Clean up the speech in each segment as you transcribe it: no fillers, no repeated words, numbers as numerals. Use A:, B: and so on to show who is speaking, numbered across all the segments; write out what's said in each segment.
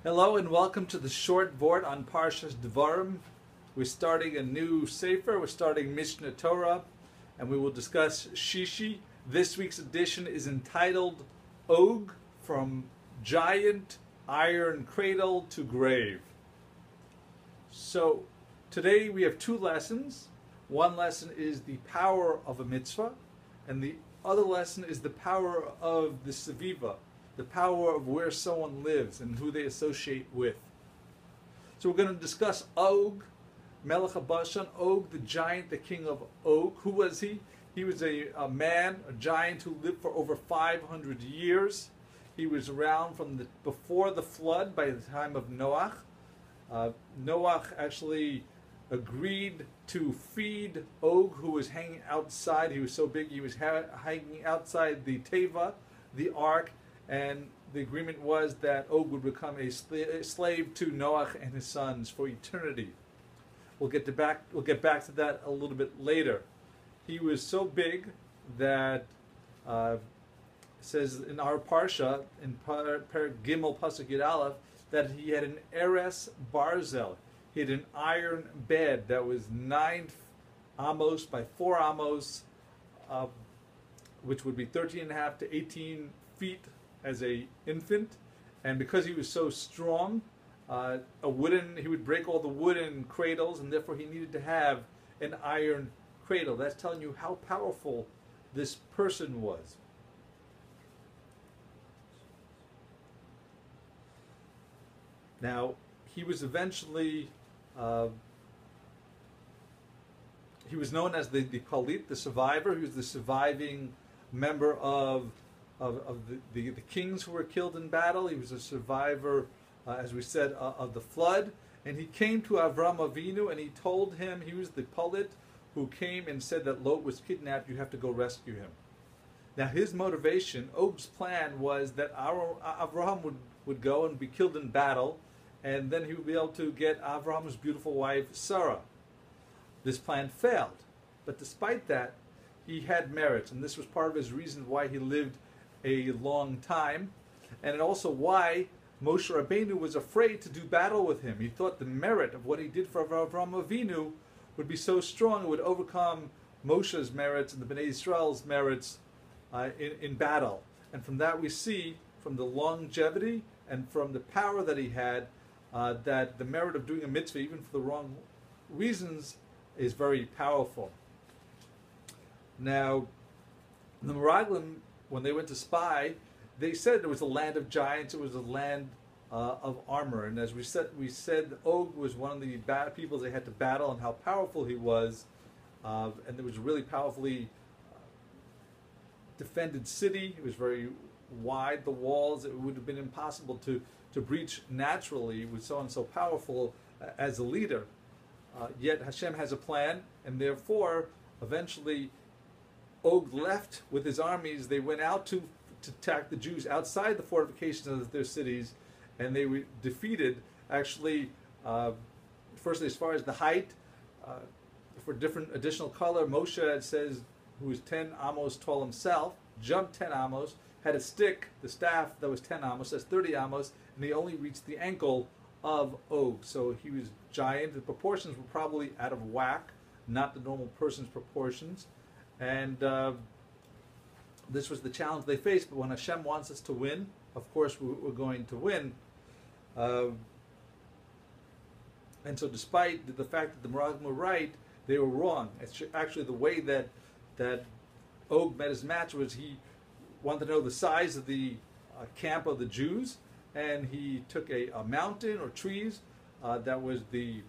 A: Hello and welcome to the short Vort on Parshas Devarim. We're starting a new Sefer, we're starting Mishnah Torah, and we will discuss Shishi. This week's edition is entitled Og, from Giant, Iron Cradle to Grave. So today we have two lessons. One lesson is the power of a mitzvah, and the other lesson is the power of the Seviva, the power of where someone lives and who they associate with. So we're going to discuss Og Melech Habashan, Og the giant, the king of Og. Who was he? He was a man, a giant who lived for over 500 years. He was around from before the flood, by the time of Noach. Noach actually agreed to feed Og, who was hanging outside. He was so big, he was hanging outside the Teva, the ark, and the agreement was that Og would become a slave to Noach and his sons for eternity. We'll get back to that a little bit later. He was so big that it says in our parsha, in Per Gimel Pasuk Yud Aleph, that he had an Eres Barzel. He had an iron bed that was 9 amos by 4 amos, which would be 13.5 to 18 feet as a infant. And because he was so strong, he would break all the wooden cradles, and therefore he needed to have an iron cradle. That's telling you how powerful this person was. Now, he was eventually, he was known as the Palit, the survivor. He was the surviving member of the kings who were killed in battle. He was a survivor, as we said, of the flood. And he came to Avram Avinu and he told him, he was the Palit who came and said that Lot was kidnapped, you have to go rescue him. Now his motivation, Og's plan, was that Avraham would go and be killed in battle, and then he would be able to get Avraham's beautiful wife, Sarah. This plan failed. But despite that, he had merits, and this was part of his reason why he lived a long time, and also why Moshe Rabbeinu was afraid to do battle with him. He thought the merit of what he did for Avraham Avinu would be so strong it would overcome Moshe's merits and the Bnei Israel's merits in battle. And from that we see, from the longevity and from the power that he had, that the merit of doing a mitzvah, even for the wrong reasons, is very powerful. Now, the Meraglim, when they went to spy, they said it was a land of giants, it was a land of armor. And as we said Og was one of the people they had to battle, and how powerful he was. And it was a really powerfully defended city. It was very wide, the walls. It would have been impossible to breach naturally with someone so powerful as a leader. Yet Hashem has a plan, and therefore, eventually, Og left with his armies. They went out to attack the Jews outside the fortifications of their cities, and they were defeated. Actually, firstly, as far as the height, for different additional color, Moshe, it says, who was 10 amos tall himself, jumped 10 amos, had a stick, the staff that was 10 amos, that's 30 amos, and he only reached the ankle of Og. So he was giant. The proportions were probably out of whack, not the normal person's proportions. And this was the challenge they faced. But when Hashem wants us to win, of course we're going to win. And so despite the fact that the Meraglim were right, they were wrong. It's actually the way that Og met his match was he wanted to know the size of the camp of the Jews, and he took a mountain or trees that was the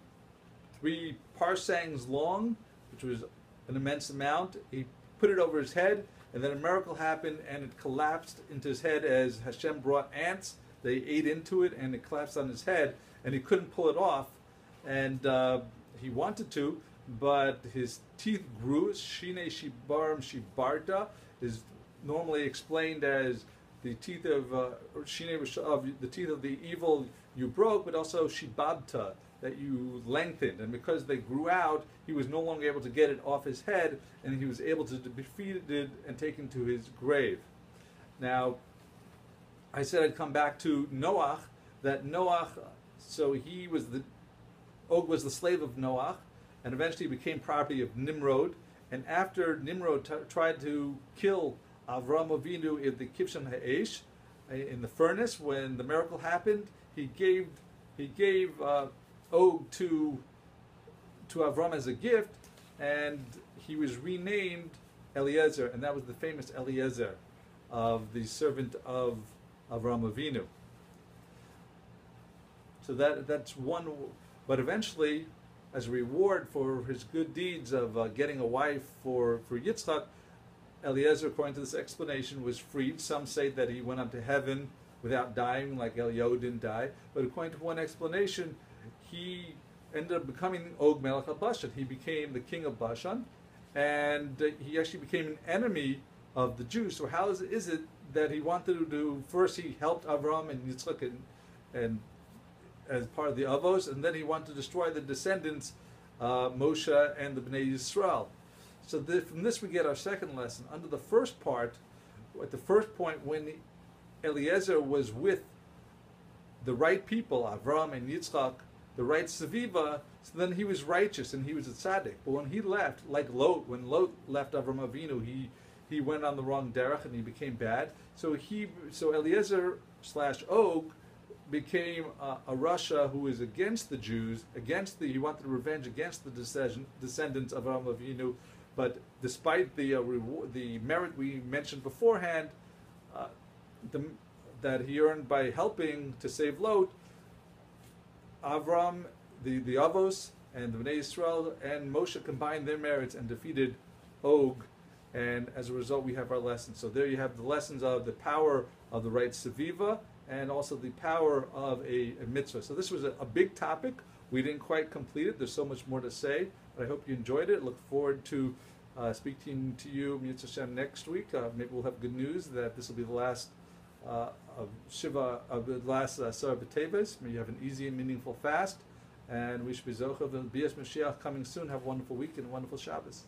A: 3 parsangs long, which was an immense amount. He put it over his head, and then a miracle happened, and it collapsed into his head as Hashem brought ants. They ate into it, and it collapsed on his head, and he couldn't pull it off. And he wanted to, but his teeth grew. Shine shibarim shibarta is normally explained as the teeth of the teeth of the evil you broke, but also shibabta, that you lengthened. And because they grew out, he was no longer able to get it off his head, and he was able to be defeated and taken to his grave. Now, I said I'd come back to Noach. that Noach, so Og was the slave of Noach, and eventually became property of Nimrod. And after Nimrod tried to kill Avram Avinu in the Kibshan Ha'esh, in the furnace, when the miracle happened, he gave Og to Avram as a gift, and he was renamed Eliezer, and that was the famous Eliezer of the servant of Avram Avinu. So that's one. But eventually, as a reward for his good deeds of getting a wife for Yitzchak, Eliezer, according to this explanation, was freed. Some say that he went up to heaven without dying, like Eliyahu didn't die. But according to one explanation, he ended up becoming Og Melech Habashan. He became the king of Bashan, and he actually became an enemy of the Jews. So how is it that he wanted to do? First, he helped Avram and Yitzchak and as part of the Avos, and then he wanted to destroy the descendants, Moshe and the Bnei Yisrael. So from this we get our second lesson. Under the first part, at the first point, when Eliezer was with the right people, Avram and Yitzchak, the right Saviva, so then he was righteous and he was a tzaddik. But when he left, like Lot, when Lot left Avram Avinu, he went on the wrong derech and he became bad. So Eliezer / Og became a Rasha who was against the Jews, he wanted revenge against the descendants of Avram Avinu. But despite the merit we mentioned beforehand, that he earned by helping to save Lot, Avram, the Avos, and the Bnei Yisrael and Moshe combined their merits and defeated Og, and as a result we have our lessons. So there you have the lessons of the power of the right Saviva, and also the power of a mitzvah. So this was a big topic. We didn't quite complete it. There's so much more to say, but I hope you enjoyed it. Look forward to speaking to you, Mitzvah Hashem, next week. Maybe we'll have good news that this will be the last of Shiva, of the last Sarah B'Teves. May you have an easy and meaningful fast, and we should be Zocha of the Bias Mashiach coming soon. Have a wonderful week and a wonderful Shabbos.